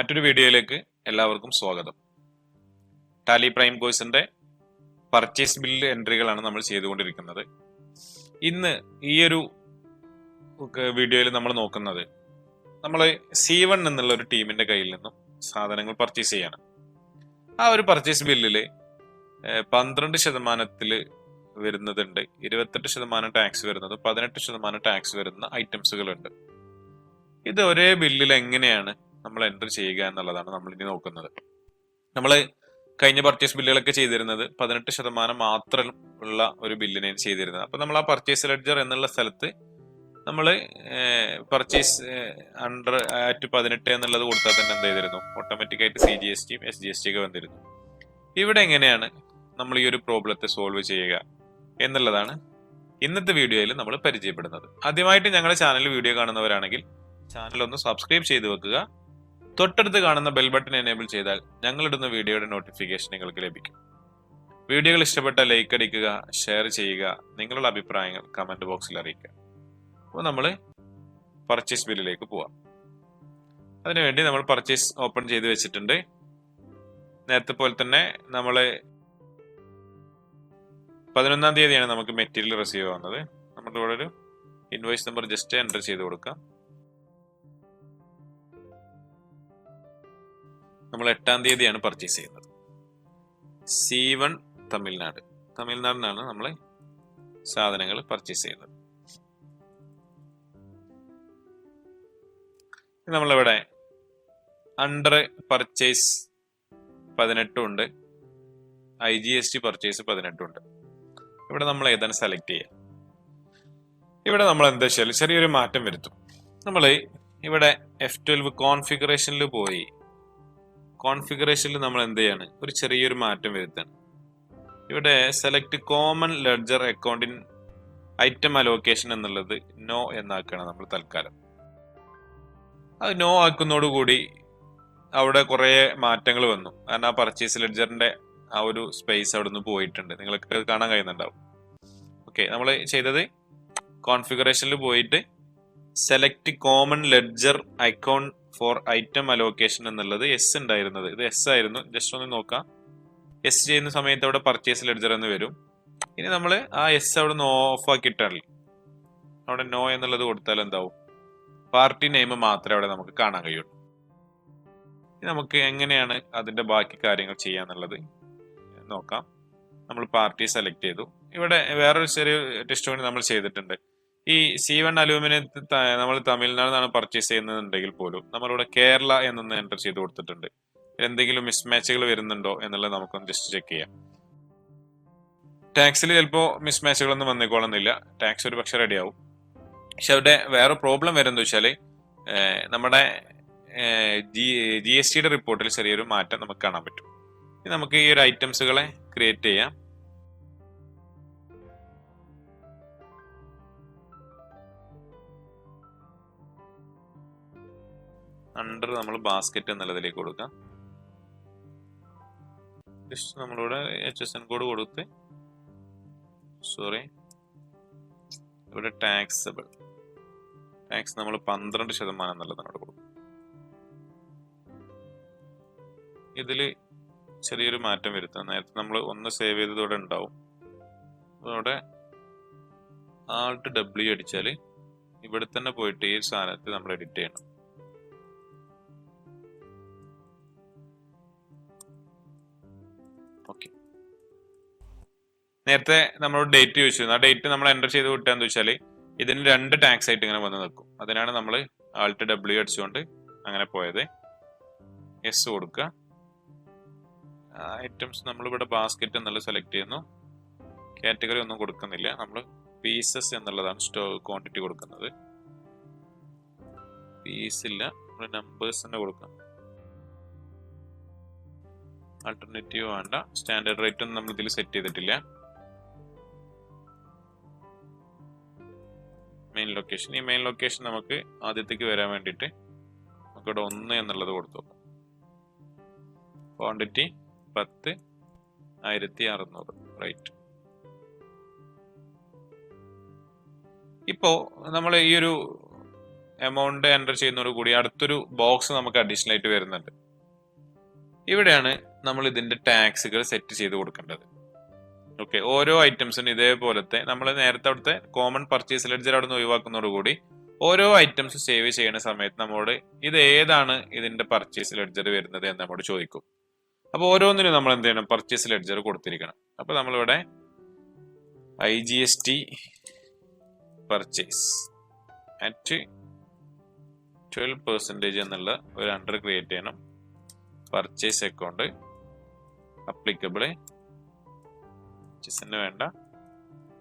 മറ്റൊരു വീഡിയോയിലേക്ക് എല്ലാവർക്കും സ്വാഗതം. ടാലി പ്രൈം കോഴ്സിന്റെ പർച്ചേസ് ബില്ല് എൻട്രികളാണ് നമ്മൾ ചെയ്തുകൊണ്ടിരിക്കുന്നത്. ഇന്ന് ഈ ഒരു വീഡിയോയിൽ നമ്മൾ നോക്കുന്നത് നമ്മൾ C1 എന്നുള്ള ഒരു ടീമിന്റെ കയ്യിൽ നിന്നും സാധനങ്ങൾ പർച്ചേസ് ചെയ്യണം. ആ ഒരു പർച്ചേസ് ബില്ലില് 12% വരുന്നതുണ്ട്, 28% ടാക്സ് വരുന്നത്, 18% ടാക്സ് വരുന്ന ഐറ്റംസുകളുണ്ട്. ഇത് ഒരേ ബില്ലിൽ എങ്ങനെയാണ് നമ്മൾ എൻട്രി ചെയ്യുക എന്നുള്ളതാണ് നമ്മൾ ഇനി നോക്കുന്നത്. നമ്മൾ കഴിഞ്ഞ പർച്ചേസ് ബില്ലുകളൊക്കെ ചെയ്തിരുന്നത് 18% മാത്രം ഉള്ള ഒരു ബില്ലിനെയാണ് ചെയ്തിരുന്നത്. അപ്പൊ നമ്മൾ ആ പർച്ചേസ് ലെഡ്ജർ എന്നുള്ള സ്ഥലത്ത് നമ്മൾ പർച്ചേസ് അണ്ടർ ആറ്റ് 18 എന്നുള്ളത് കൊടുത്താൽ തന്നെ എന്ത് ചെയ്തിരുന്നു, ഓട്ടോമാറ്റിക്കായിട്ട് CGSTയും SGST ഒക്കെ വന്നിരുന്നു. ഇവിടെ എങ്ങനെയാണ് നമ്മൾ ഈ ഒരു പ്രോബ്ലത്തെ സോൾവ് ചെയ്യുക എന്നുള്ളതാണ് ഇന്നത്തെ വീഡിയോയിൽ നമ്മൾ പരിചയപ്പെടുന്നത്. ആദ്യമായിട്ട് ഞങ്ങളുടെ ചാനൽ വീഡിയോ കാണുന്നവരാണെങ്കിൽ ചാനൽ ഒന്ന് സബ്സ്ക്രൈബ് ചെയ്ത് വെക്കുക. തൊട്ടടുത്ത് കാണുന്ന ബെൽ ബട്ടൺ എനേബിൾ ചെയ്താൽ ഞങ്ങളിടുന്ന വീഡിയോയുടെ നോട്ടിഫിക്കേഷൻ നിങ്ങൾക്ക് ലഭിക്കും. വീഡിയോകൾ ഇഷ്ടപ്പെട്ട ലൈക്ക് അടിക്കുക, ഷെയർ ചെയ്യുക, നിങ്ങളുടെ അഭിപ്രായങ്ങൾ കമന്റ് ബോക്സിൽ അറിയിക്കുക. അപ്പോൾ നമ്മൾ പർച്ചേസ് ബില്ലിലേക്ക് പോവാം. അതിനുവേണ്ടി നമ്മൾ പർച്ചേസ് ഓപ്പൺ ചെയ്ത് വെച്ചിട്ടുണ്ട്. നേരത്തെ പോലെ തന്നെ നമ്മൾ 11-ാം തീയതിയാണ് നമുക്ക് മെറ്റീരിയൽ റിസീവ് ആവുന്നത്. നമ്മുടെ ഇവിടെ ഒരു ഇൻവോയ്സ് നമ്പർ ജസ്റ്റ് എൻ്റർ ചെയ്ത് കൊടുക്കാം. നമ്മൾ 8-ാം തീയതിയാണ് പർച്ചേസ് ചെയ്യുന്നത്. C1 തമിഴ്നാടിനാണ് നമ്മൾ സാധനങ്ങൾ പർച്ചേസ് ചെയ്യുന്നത്. നമ്മളിവിടെ അണ്ടർ പർച്ചേസ് 18 ഉണ്ട്, IGST പർച്ചേസ് 18 ഉണ്ട്. ഇവിടെ നമ്മൾ ഏതാണ് സെലക്ട് ചെയ്യുക. ഇവിടെ നമ്മൾ എന്താ വെച്ചാൽ ചെറിയൊരു മാറ്റം വരുത്തും. നമ്മൾ ഇവിടെ F12 കോൺഫിഗറേഷനിൽ പോയി കോൺഫിഗറേഷനിൽ നമ്മൾ എന്ത് ചെയ്യാണ്, ഒരു ചെറിയൊരു മാറ്റം വരുത്താണ്. ഇവിടെ സെലക്ട് കോമൺ ലെഡ്ജർ അക്കൗണ്ടിൻ ഐറ്റം അലോക്കേഷൻ എന്നുള്ളത് നോ എന്നാക്കുകയാണ് നമ്മൾ തൽക്കാലം. അത് നോ ആക്കുന്നതോടുകൂടി അവിടെ കുറെ മാറ്റങ്ങൾ വന്നു. കാരണം ആ പർച്ചേസ് ലെഡ്ജറിന്റെ ആ ഒരു സ്പേസ് അവിടെ നിന്ന് പോയിട്ടുണ്ട്, നിങ്ങൾക്ക് കാണാൻ കഴിയുന്നുണ്ടാവും. ഓക്കെ, നമ്മൾ ചെയ്തത് കോൺഫിഗറേഷനിൽ പോയിട്ട് select common ledger account for item allocation എന്നുള്ളത് എസ് ഉണ്ടായിരുന്നത്, ഇത് എസ് ആയിരുന്നു. ജസ്റ്റ് ഒന്ന് നോക്കാം. എസ് ചെയ്യുന്ന സമയത്ത് അവിടെ പർച്ചേസ് ലെഡ്ജർ എന്ന് വരും. ഇനി നമ്മൾ ആ എസ് അവിടെ നിന്ന് ഓഫ് ആക്കിയിട്ടാൽ അവിടെ നോ എന്നുള്ളത് കൊടുത്താൽ എന്താവും, പാർട്ടി നെയിം മാത്രമേ അവിടെ നമുക്ക് കാണാൻ കഴിയുള്ളൂ. നമുക്ക് എങ്ങനെയാണ് അതിന്റെ ബാക്കി കാര്യങ്ങൾ ചെയ്യാന്നുള്ളത് നോക്കാം. നമ്മൾ പാർട്ടി സെലക്ട് ചെയ്തു. ഇവിടെ വേറൊരു ചെറിയ ടെസ്റ്റ് കൂടി നമ്മൾ ചെയ്തിട്ടുണ്ട്. ഈ C1 അലൂമിനിയം നമ്മൾ തമിഴ്നാടിനാണ് പർച്ചേസ് ചെയ്യുന്നുണ്ടെങ്കിൽ പോലും നമ്മളിവിടെ കേരള എന്നൊന്ന് എൻ്റർ ചെയ്ത് കൊടുത്തിട്ടുണ്ട്. എന്തെങ്കിലും മിസ്മാച്ചുകൾ വരുന്നുണ്ടോ എന്നുള്ളത് നമുക്കൊന്ന് ജസ്റ്റ് ചെക്ക് ചെയ്യാം. ടാക്സിൽ ചിലപ്പോൾ മിസ്മാച്ചുകളൊന്നും വന്നേക്കോളുന്നില്ല, ടാക്സ് ഒരു പക്ഷെ റെഡി ആവും. പക്ഷെ അവിടെ വേറെ പ്രോബ്ലം വരുന്നത് വെച്ചാൽ നമ്മുടെ GSTയുടെ റിപ്പോർട്ടിൽ ചെറിയൊരു മാറ്റം നമുക്ക് കാണാൻ പറ്റും. നമുക്ക് ഈ ഒരു ഐറ്റംസുകളെ ക്രിയേറ്റ് ചെയ്യാം. അണ്ടർ നമ്മൾ ബാസ്ക്കറ്റ് എന്നുള്ളതിലേക്ക് കൊടുക്കാം. ജസ്റ്റ് നമ്മളിവിടെ HSN കോഡ് കൊടുത്ത് ഇവിടെ ടാക്സ് നമ്മൾ 12% എന്നുള്ളതാണ് അവിടെ കൊടുക്കും. ഇതിൽ ചെറിയൊരു മാറ്റം വരുത്താം. നേരത്തെ നമ്മൾ ഒന്ന് സേവ് ചെയ്തതോടെ ഉണ്ടാവും. അതോടെ Alt W അടിച്ചാൽ ഇവിടെ തന്നെ പോയിട്ട് ഈ സാധനത്തിൽ നമ്മൾ എഡിറ്റ് ചെയ്യണം. ഓക്കെ, നേരത്തെ നമ്മളോട് ഡേറ്റ് ചോദിച്ചിരുന്നു. ആ ഡേറ്റ് നമ്മൾ എൻ്റർ ചെയ്ത് വിട്ടാന്ന് വെച്ചാൽ ഇതിന് 2 ടാക്സ് ആയിട്ട് ഇങ്ങനെ വന്ന് നിൽക്കും. അതിനാണ് നമ്മൾ Alt W അടിച്ചുകൊണ്ട് അങ്ങനെ പോയത്. എസ് കൊടുക്കുക. ഐറ്റംസ് നമ്മളിവിടെ ബാസ്ക്കറ്റ് എന്നുള്ളത് സെലക്ട് ചെയ്യുന്നു. കാറ്റഗറി ഒന്നും കൊടുക്കുന്നില്ല, നമ്മൾ പീസസ് എന്നുള്ളതാണ് ക്വാണ്ടിറ്റി കൊടുക്കുന്നത്. പീസ് ഇല്ല, നമ്മൾ നമ്പേഴ്സ് തന്നെ കൊടുക്കാം. ആൾട്ടർനേറ്റീവ് വേണ്ട. സ്റ്റാൻഡേർഡ് റേറ്റ് ഒന്നും നമ്മൾ ഇതിൽ സെറ്റ് ചെയ്തിട്ടില്ല. മെയിൻ ലൊക്കേഷൻ, ഈ മെയിൻ ലൊക്കേഷൻ നമുക്ക് ആദ്യത്തേക്ക് വരാൻ വേണ്ടിയിട്ട് നമുക്കിവിടെ 1 എന്നുള്ളത് കൊടുത്തു. Quantity 10 1600 right. ഇപ്പോ നമ്മൾ ഈ ഒരു എമൗണ്ട് എൻ്റർ ചെയ്യുന്നതോട് കൂടി അടുത്തൊരു ബോക്സ് നമുക്ക് അഡീഷണൽ ആയിട്ട് വരുന്നുണ്ട്. ഇവിടെയാണ് നമ്മൾ ഇതിന്റെ ടാക്സുകൾ സെറ്റ് ചെയ്ത് കൊടുക്കേണ്ടത്. ഓക്കെ, ഓരോ ഐറ്റംസിനും ഇതേപോലത്തെ നമ്മൾ നേരത്തെ അവിടുത്തെ കോമൺ പർച്ചേസ് ലെഡ്ജർ അവിടെ നിന്ന് ഒഴിവാക്കുന്നതോടുകൂടി ഓരോ ഐറ്റംസ് സേവ് ചെയ്യുന്ന സമയത്ത് നമ്മോട് ഇത് ഏതാണ് ഇതിന്റെ പർച്ചേസ് ലെഡ്ജർ വരുന്നത് എന്ന് നമ്മോട് ചോദിക്കും. അപ്പൊ ഓരോന്നിനും നമ്മൾ എന്ത് ചെയ്യണം? പർച്ചേസ് ലെഡ്ജർ കൊടുത്തിരിക്കണം. അപ്പൊ നമ്മളിവിടെ IGST പർച്ചേസ് അറ്റ് 12% എന്നുള്ള ഒരു അണ്ടർ ക്രിയേറ്റ് ചെയ്യണം. പർച്ചേസ് അക്കൗണ്ട് അപ്ലിക്കബിള് വേണ്ട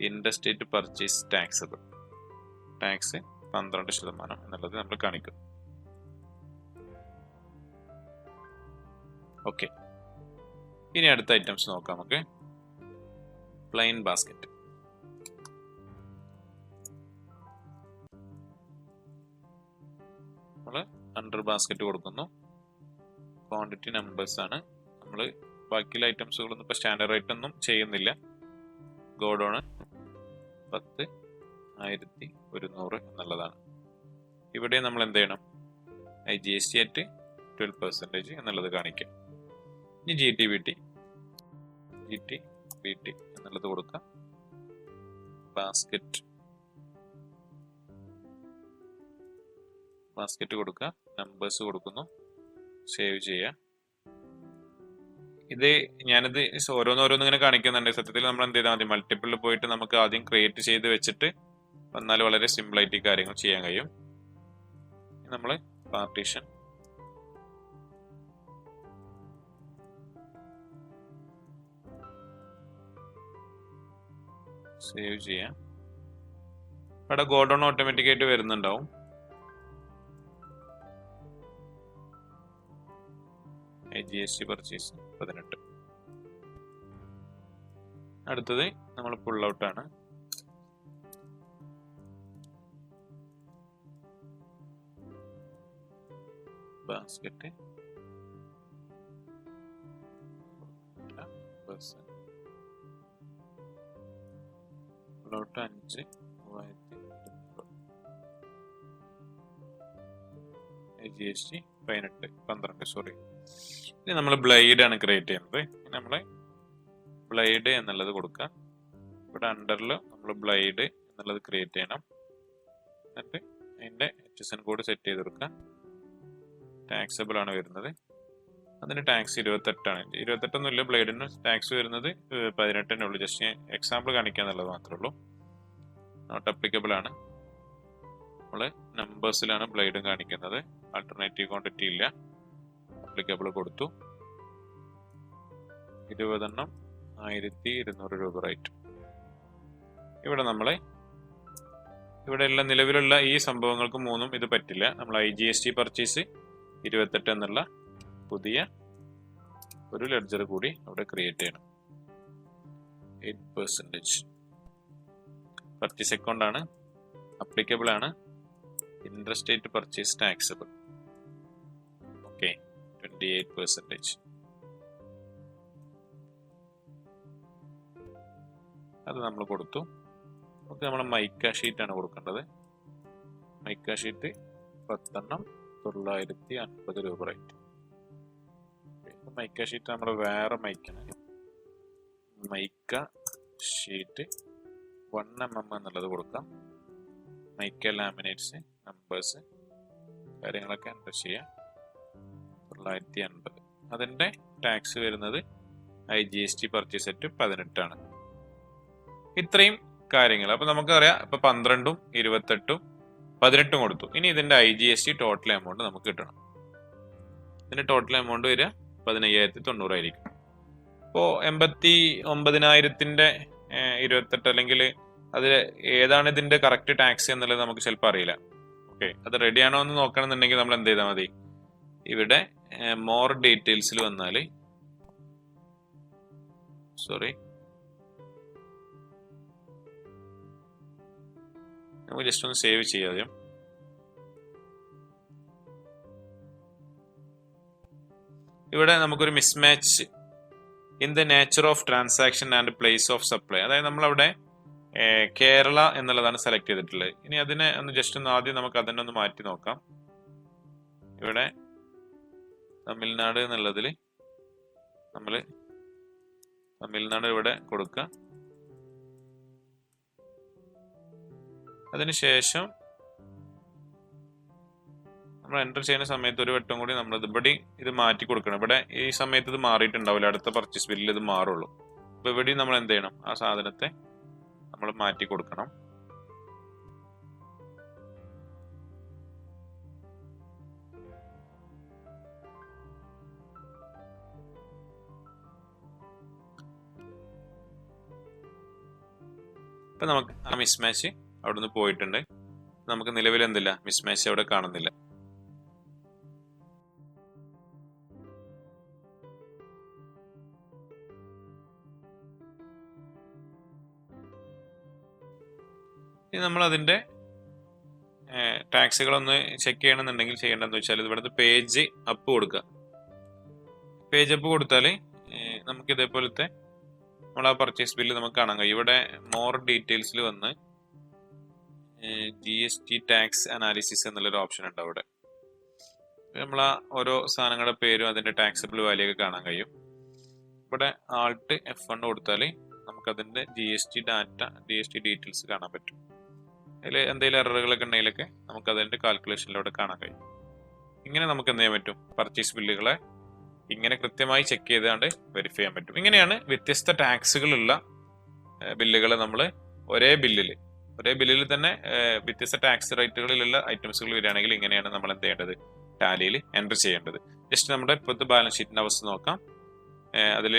ഇൻഡർസ്റ്റേറ്റ് പർച്ചേസ് ടാക്സബിൾ ടാക്സ് 12% എന്നുള്ളത് നമ്മൾ കാണിക്കും. ഓക്കെ, ഇനി അടുത്ത ഐറ്റംസ് നോക്കാം നമുക്ക്. Plain basket. നമ്മൾ അണ്ടർ ബാസ്ക്കറ്റ് കൊടുക്കുന്നു. ക്വാണ്ടിറ്റി നമ്പേഴ്സ് ആണ്. നമ്മൾ ബാക്കിയുള്ള ഐറ്റംസുകളൊന്നും ഇപ്പൊ സ്റ്റാൻഡേർഡ് റേറ്റ് ഒന്നും ചെയ്യുന്നില്ല. ഗോഡൗണ് 10,100 എന്നുള്ളതാണ്. ഇവിടെ നമ്മൾ എന്ത് ചെയ്യണം? IGST അറ്റ് 12% എന്നുള്ളത് കാണിക്കാം. ഇനി GT BT എന്നുള്ളത് കൊടുക്കാം. ബാസ്ക്കറ്റ് കൊടുക്കുക. നമ്പേഴ്സ് കൊടുക്കുന്നു. സേവ് ചെയ്യുക. ഞാനിത് ഓരോന്നോരോന്ന് ഇങ്ങനെ കാണിക്കുന്നുണ്ട്. സത്യത്തിൽ നമ്മൾ എന്ത് ചെയ്താൽ മതി? മൾട്ടിപ്പിളിൽ പോയിട്ട് നമുക്ക് ആദ്യം ക്രിയേറ്റ് ചെയ്ത് വെച്ചിട്ട് വന്നാൽ വളരെ സിമ്പിൾ ആയിട്ട് കാര്യങ്ങൾ ചെയ്യാൻ കഴിയും. നമ്മൾ പാർട്ടീഷൻ സേവ് ചെയ്യാം. ഇവിടെ ഗോഡൗൺ ഓട്ടോമാറ്റിക് ആയിട്ട് വരുന്നുണ്ടാവും. GST purchase 18. അടുത്തത് നമ്മൾ പുൾ ഔട്ട് ആണ്. Basket pull out 5 GST 12 sorry. ഇനി നമ്മൾ ബ്ലേഡ് ആണ് ക്രിയേറ്റ് ചെയ്യുന്നത്. നമ്മൾ ബ്ലേഡ് എന്നുള്ളത് കൊടുക്കുക. ഇവിടെ അണ്ടറിൽ നമ്മൾ ബ്ലേഡ് എന്നുള്ളത് ക്രിയേറ്റ് ചെയ്യണം. എന്നിട്ട് അതിന്റെ HSN കോഡ് സെറ്റ് ചെയ്ത് കൊടുക്കുക. ടാക്സബിൾ ആണ് വരുന്നത്. അതിന് ടാക്സ് 28 ആണ്. 28 ബ്ലേഡിന് ടാക്സ് വരുന്നത് 18 ഉള്ളൂ. ജസ്റ്റ് എക്സാമ്പിൾ കാണിക്കുക എന്നുള്ളത് മാത്രമേ ഉള്ളൂ. നോട്ട് അപ്ലിക്കബിൾ ആണ്. നമ്മൾ നമ്പേഴ്സിലാണ് ബ്ലേഡും കാണിക്കുന്നത്. ആൾട്ടർനേറ്റീവ് ക്വാണ്ടിറ്റി ഇല്ല. അപ്ലിക്കബിൾ കൊടുത്തു. 20 1,200 രൂപ റേറ്റ്. ഇവിടെ ഉള്ള നിലവിലുള്ള ഈ സംഭവങ്ങൾക്ക് മൂന്നും ഇത് പറ്റില്ല. നമ്മൾ IGST പർച്ചേസ് 28 എന്നുള്ള പുതിയ ഒരു ലെഡ്ജർ കൂടി അവിടെ ക്രിയേറ്റ് ചെയ്യണം. 8% പർച്ചേസ് അക്കൗണ്ട് ആണ്. അപ്ലിക്കബിൾ ആണ്. Interstate purchase taxable. ഓക്കെ, 28%. അത് നമ്മൾ കൊടുത്തു. നമുക്ക് നമ്മൾ മൈക്ക ഷീറ്റ് ആണ് കൊടുക്കേണ്ടത്. മൈക്ക ഷീറ്റ് 10 950 രൂപ റേറ്റ്. മൈക്ക ഷീറ്റ് നമ്മൾ വേറെ മൈക്കാണ്. മൈക്ക ഷീറ്റ് 1 mm എന്നുള്ളത് കൊടുക്കാം. മൈക്ക ലാമിനേറ്റ്സ് നമ്പേഴ്സ് കാര്യങ്ങളൊക്കെ എൻ്റർ ചെയ്യാം. 950. അതിന്റെ ടാക്സ് വരുന്നത് IGST പർച്ചേസ് അറ്റ് 18 ആണ്. ഇത്രയും കാര്യങ്ങൾ. അപ്പൊ നമുക്കറിയാം ഇപ്പൊ 12 28 18 കൊടുത്തു. ഇനി ഇതിന്റെ IGST ടോട്ടൽ എമൗണ്ട് നമുക്ക് കിട്ടണം. ഇതിന്റെ ടോട്ടൽ എമൗണ്ട് വരിക 15,900 ആയിരിക്കും. ഇപ്പോ 89,000 28 അല്ലെങ്കിൽ അത് ഏതാണ് ഇതിന്റെ കറക്റ്റ് ടാക്സ് എന്നുള്ളത് നമുക്ക് ചിലപ്പോൾ അറിയില്ല. ഓക്കെ, അത് റെഡി ആണോ എന്ന് നോക്കണമെന്നുണ്ടെങ്കിൽ നമ്മൾ എന്ത് ചെയ്താൽ മതി? ഇവിടെ മോർ ഡീറ്റെയിൽസിൽ വന്നാൽ നമുക്ക് ജസ്റ്റ് ഒന്ന് സേവ് ചെയ്യാതെ ഇവിടെ നമുക്കൊരു mismatch in the nature of transaction and place of supply. അതായത് നമ്മളവിടെ കേരള എന്നുള്ളതാണ് സെലക്ട് ചെയ്തിട്ടുള്ളത്. ഇനി അതിനെ ഒന്ന് ജസ്റ്റ് ഒന്ന് ആദ്യം നമുക്ക് അതിനെ ഒന്ന് മാറ്റി നോക്കാം. ഇവിടെ തമിഴ്നാട് എന്നുള്ളതിൽ നമ്മൾ തമിഴ്നാട് ഇവിടെ കൊടുക്കുക. അതിനുശേഷം നമ്മൾ എൻ്റർ ചെയ്യുന്ന സമയത്ത് ഒരു വട്ടം കൂടി നമ്മൾ ഇവിടെ ഇത് മാറ്റി കൊടുക്കണം. ഇവിടെ ഈ സമയത്ത് ഇത് മാറിയിട്ടുണ്ടാവില്ല, അടുത്ത പർച്ചേസ് ബില്ലിൽ ഇത് മാറുള്ളൂ. അപ്പോൾ ഇവിടെയും നമ്മൾ എന്ത് ചെയ്യണം, ആ സാധനത്തെ നമ്മൾ മാറ്റി കൊടുക്കണം. ഇപ്പം നമുക്ക് ആ മിസ്മാച്ച് അവിടെ നിന്ന് പോയിട്ടുണ്ട്. നമുക്ക് നിലവിൽ എന്തില്ല, മിസ്മാച്ച് അവിടെ കാണുന്നില്ല. ഇനി നമ്മൾ അതിൻ്റെ ടാക്സുകളൊന്ന് ചെക്ക് ചെയ്യണമെന്നുണ്ടെങ്കിൽ ചെയ്യേണ്ടതെന്ന് വെച്ചാൽ ഇവിടുത്തെ പേജ് അപ്പ് കൊടുക്കുക. പേജ് അപ്പ് കൊടുത്താൽ നമുക്ക് ഇതേപോലത്തെ നമ്മൾ ആ പർച്ചേസ് ബില്ല് നമുക്ക് കാണാൻ കഴിയും. ഇവിടെ മോർ ഡീറ്റെയിൽസിൽ വന്ന് GST ടാക്സ് അനാലിസിസ് എന്നുള്ളൊരു ഓപ്ഷൻ ഉണ്ട്. അവിടെ നമ്മൾ ആ ഓരോ സാധനങ്ങളുടെ പേരും അതിൻ്റെ ടാക്സബിൾ വാല്യൂ ഒക്കെ കാണാൻ കഴിയും. ഇവിടെ Alt F1 കൊടുത്താൽ നമുക്കതിൻ്റെ GST ഡാറ്റ, GST ഡീറ്റെയിൽസ് കാണാൻ പറ്റും. അതിൽ എന്തെങ്കിലും എററുകളൊക്കെ ഉണ്ടെങ്കിലൊക്കെ നമുക്ക് അതിൻ്റെ കാൽക്കുലേഷനിലൂടെ കാണാൻ കഴിയും. ഇങ്ങനെ നമുക്ക് എന്ത് ചെയ്യാൻ പറ്റും, പർച്ചേസ് ബില്ലുകളെ ഇങ്ങനെ കൃത്യമായി ചെക്ക് ചെയ്താണ്ട് വെരിഫൈ ചെയ്യാൻ പറ്റും. ഇങ്ങനെയാണ് വ്യത്യസ്ത ടാക്സുകളുള്ള ബില്ലുകൾ നമ്മൾ ഒരേ ബില്ലിൽ തന്നെ വ്യത്യസ്ത ടാക്സ് റേറ്റുകളിലുള്ള ഐറ്റംസുകൾ വരികയാണെങ്കിൽ ഇങ്ങനെയാണ് നമ്മൾ എന്ത് ചെയ്യേണ്ടത്, ടാലിയിൽ എൻ്റർ ചെയ്യേണ്ടത്. ജസ്റ്റ് നമ്മുടെ ഇപ്പോഴത്തെ ബാലൻസ് ഷീറ്റിൻ്റെ അവസ്ഥ നോക്കാം. അതിൽ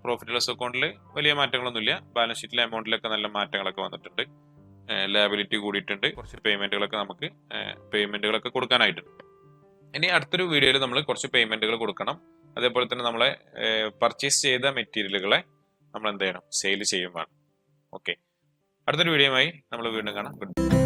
പ്രോഫിറ്റ് ലോസ് അക്കൗണ്ടിൽ വലിയ മാറ്റങ്ങളൊന്നുമില്ല. ബാലൻസ് ഷീറ്റിലെ എമൗണ്ടിലൊക്കെ നല്ല മാറ്റങ്ങളൊക്കെ വന്നിട്ടുണ്ട്. ലയബിലിറ്റി കൂടിയിട്ടുണ്ട്. കുറച്ച് പേയ്മെന്റുകളൊക്കെ കൊടുക്കാനായിട്ടുണ്ട്. ഇനി അടുത്തൊരു വീഡിയോയിൽ നമ്മൾ കുറച്ച് പേയ്മെന്റുകൾ കൊടുക്കണം. അതേപോലെ തന്നെ നമ്മളെ പർച്ചേസ് ചെയ്ത മെറ്റീരിയലുകളെ നമ്മൾ എന്ത് ചെയ്യണം, സെയിൽ ചെയ്യുവാണ്. ഓക്കെ, അടുത്തൊരു വീഡിയോയുമായി നമ്മൾ വീണ്ടും കാണാം. ഗുഡ്.